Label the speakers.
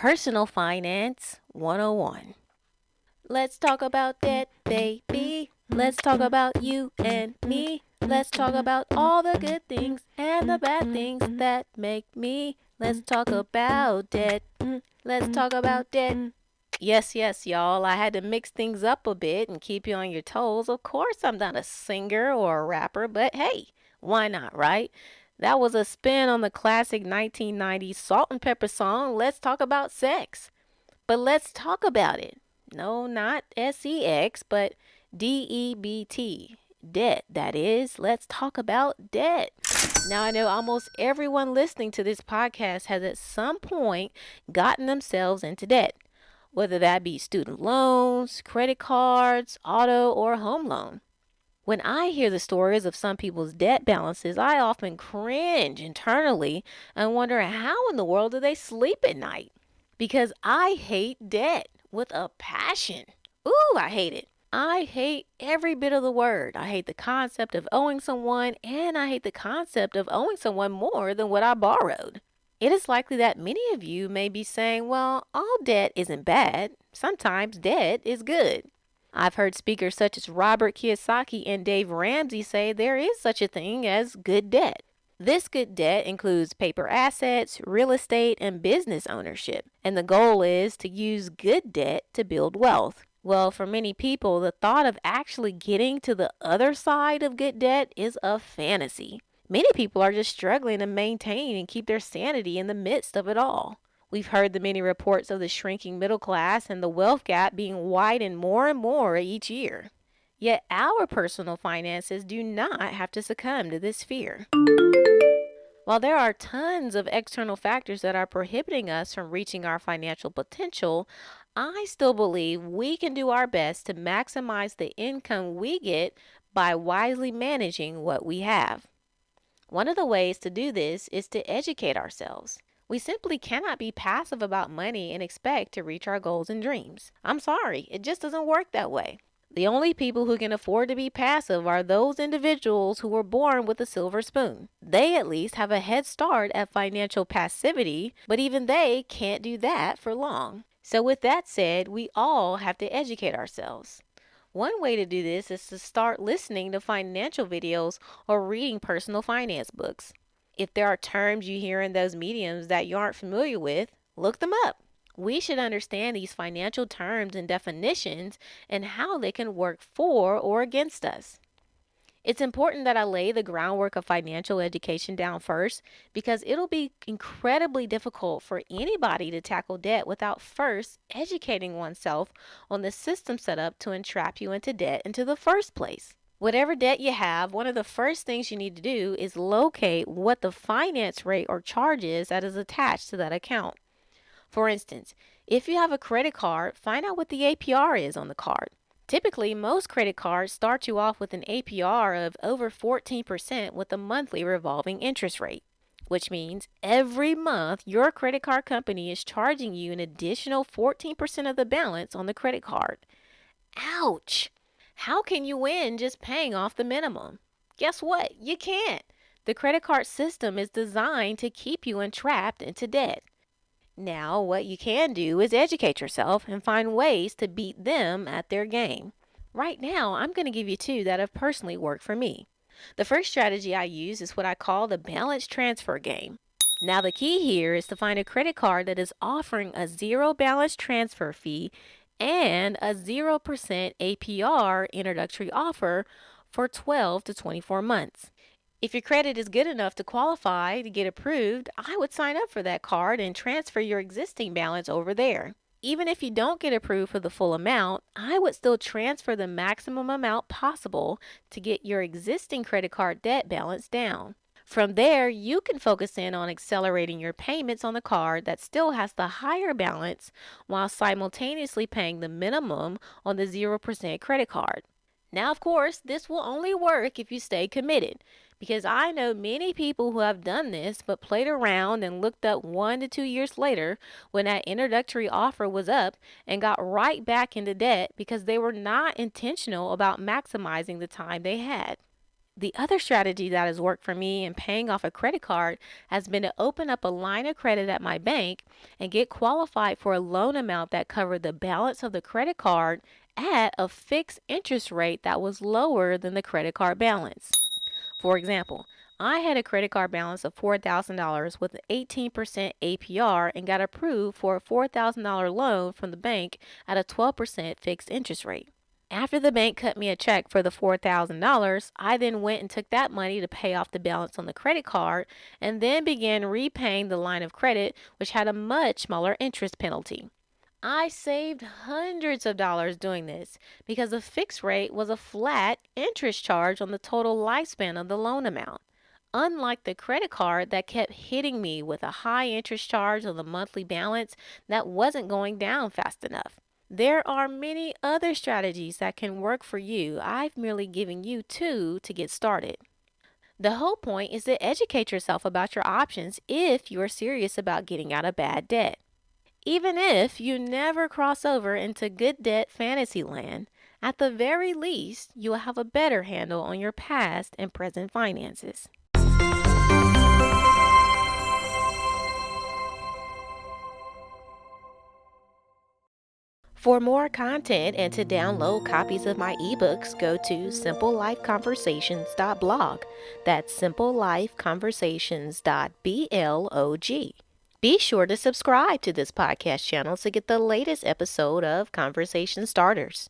Speaker 1: Personal Finance 101. Let's talk about debt, baby. Let's talk about you and me. Let's talk about all the good things and the bad things that make me. Let's talk about debt. Let's talk about debt. Yes, y'all. I had to mix things up a bit and keep you on your toes. Of course, I'm not a singer or a rapper, but hey, why not, right? That was a spin on the classic 1990s salt and pepper song, Let's Talk About Sex. But let's talk about it. No, not sex, but DEBT. Debt, that is. Let's talk about debt. Now, I know almost everyone listening to this podcast has at some point gotten themselves into debt, whether that be student loans, credit cards, auto, or home loan. When I hear the stories of some people's debt balances, I often cringe internally and wonder how in the world do they sleep at night? Because I hate debt with a passion. Ooh, I hate it. I hate every bit of the word. I hate the concept of owing someone, and I hate the concept of owing someone more than what I borrowed. It is likely that many of you may be saying, well, all debt isn't bad. Sometimes debt is good. I've heard speakers such as Robert Kiyosaki and Dave Ramsey say there is such a thing as good debt. This good debt includes paper assets, real estate, and business ownership. And the goal is to use good debt to build wealth. Well, for many people, the thought of actually getting to the other side of good debt is a fantasy. Many people are just struggling to maintain and keep their sanity in the midst of it all. We've heard the many reports of the shrinking middle class and the wealth gap being widened more and more each year. Yet our personal finances do not have to succumb to this fear. While there are tons of external factors that are prohibiting us from reaching our financial potential, I still believe we can do our best to maximize the income we get by wisely managing what we have. One of the ways to do this is to educate ourselves. We simply cannot be passive about money and expect to reach our goals and dreams. I'm sorry, it just doesn't work that way. The only people who can afford to be passive are those individuals who were born with a silver spoon. They at least have a head start at financial passivity, but even they can't do that for long. So with that said, we all have to educate ourselves. One way to do this is to start listening to financial videos or reading personal finance books. If there are terms you hear in those mediums that you aren't familiar with, look them up. We should understand these financial terms and definitions and how they can work for or against us. It's important that I lay the groundwork of financial education down first because it'll be incredibly difficult for anybody to tackle debt without first educating oneself on the system set up to entrap you into debt into the first place. Whatever debt you have, one of the first things you need to do is locate what the finance rate or charge is that is attached to that account. For instance, if you have a credit card, find out what the APR is on the card. Typically, most credit cards start you off with an APR of over 14% with a monthly revolving interest rate, which means every month your credit card company is charging you an additional 14% of the balance on the credit card. Ouch! How can you win just paying off the minimum? Guess what? You can't. The credit card system is designed to keep you entrapped into debt. Now, what you can do is educate yourself and find ways to beat them at their game. Right now, I'm going to give you two that have personally worked for me. The first strategy I use is what I call the balance transfer game. Now, the key here is to find a credit card that is offering a zero balance transfer fee and a 0% APR introductory offer for 12 to 24 months. If your credit is good enough to qualify to get approved, I would sign up for that card and transfer your existing balance over there. Even if you don't get approved for the full amount, I would still transfer the maximum amount possible to get your existing credit card debt balance down. From there, you can focus in on accelerating your payments on the card that still has the higher balance while simultaneously paying the minimum on the 0% credit card. Now, of course, this will only work if you stay committed, because I know many people who have done this but played around and looked up 1 to 2 years later when that introductory offer was up and got right back into debt because they were not intentional about maximizing the time they had. The other strategy that has worked for me in paying off a credit card has been to open up a line of credit at my bank and get qualified for a loan amount that covered the balance of the credit card at a fixed interest rate that was lower than the credit card balance. For example, I had a credit card balance of $4,000 with an 18% APR and got approved for a $4,000 loan from the bank at a 12% fixed interest rate. After the bank cut me a check for the $4,000, I then went and took that money to pay off the balance on the credit card and then began repaying the line of credit, which had a much smaller interest penalty. I saved hundreds of dollars doing this because the fixed rate was a flat interest charge on the total lifespan of the loan amount. Unlike the credit card that kept hitting me with a high interest charge on the monthly balance that wasn't going down fast enough. There are many other strategies that can work for you. I've merely given you two to get started. The whole point is to educate yourself about your options if you are serious about getting out of bad debt. Even if you never cross over into good debt fantasy land, at the very least, you will have a better handle on your past and present finances. For more content and to download copies of my ebooks, go to simplelifeconversations.blog. That's simplelifeconversations.blog. Be sure to subscribe to this podcast channel to get the latest episode of Conversation Starters.